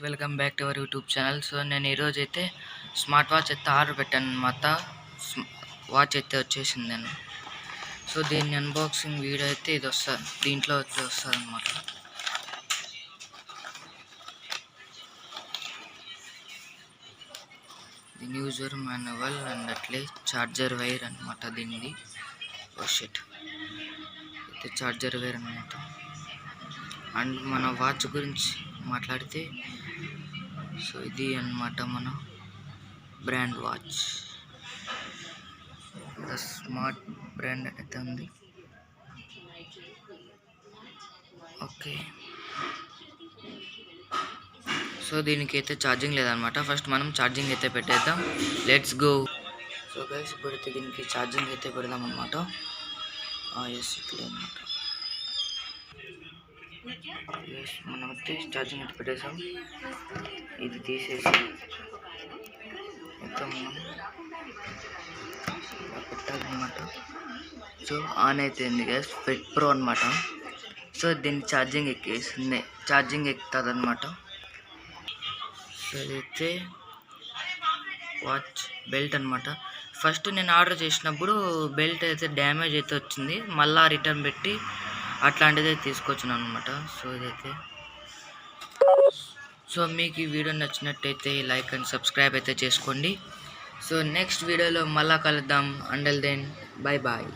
Welcome back to our YouTube channel. So నేను ఈరోజు అయితే స్మార్ట్ వాచ్ అయితే ఆర్డర్ పెట్టాను అనమాట. వాచ్ అయితే వచ్చేసింది నేను. సో దీన్ని అన్బాక్సింగ్ వీడియో అయితే ఇది వస్తుంది, దీంట్లో అయితే వస్తుంది అనమాట. దీని యూజర్ మాన్యువల్ అండ్ అట్లే చార్జర్ వైర్ అనమాట. దీనిది షిట్ అయితే చార్జర్ వైర్ అనమాట. అండ్ మన వాచ్ గురించి మాట్లాడితే సో ఇది అన్నమాట మన బ్రాండ్ వాచ్. స్మార్ట్ బ్రాండ్ అయితే ఉంది. ఓకే, సో దీనికి అయితే ఛార్జింగ్ లేదనమాట. ఫస్ట్ మనం ఛార్జింగ్ అయితే పెట్టేద్దాం. Let's go. సో గైస్ ఇప్పుడైతే దీనికి ఛార్జింగ్ అయితే పెడదాం అనమాట. ఎస్ ఇట్లే అనమాట. ఎస్ మనం అయితే ఛార్జింగ్ అయితే పెట్టేసాం. ఇది తీసేసి మొత్తం మనం పెట్టాలన్నమాట. సో ఆన్ అయిపోయింది గైస్. ఫిట్ ప్రో అనమాట. సో దీన్ని ఛార్జింగ్ ఎక్కుతుంది అనమాట. సో ఇదైతే వాచ్ బెల్ట్ అనమాట. ఫస్ట్ నేను ఆర్డర్ చేసినప్పుడు బెల్ట్ అయితే డ్యామేజ్ అయితే వచ్చింది, మళ్ళీ రిటర్న్ పెట్టి అట్లాంటిదే తీసుకొచ్చాను అనమాట. సో ఇదైతే సో మీకు ఈ వీడియో నచ్చినట్టయితే లైక్ అండ్ సబ్స్క్రైబ్ అయితే చేసుకోండి. సో నెక్స్ట్ వీడియోలో మళ్ళా కలుద్దాం. అండల్ దెన్ బై బాయ్.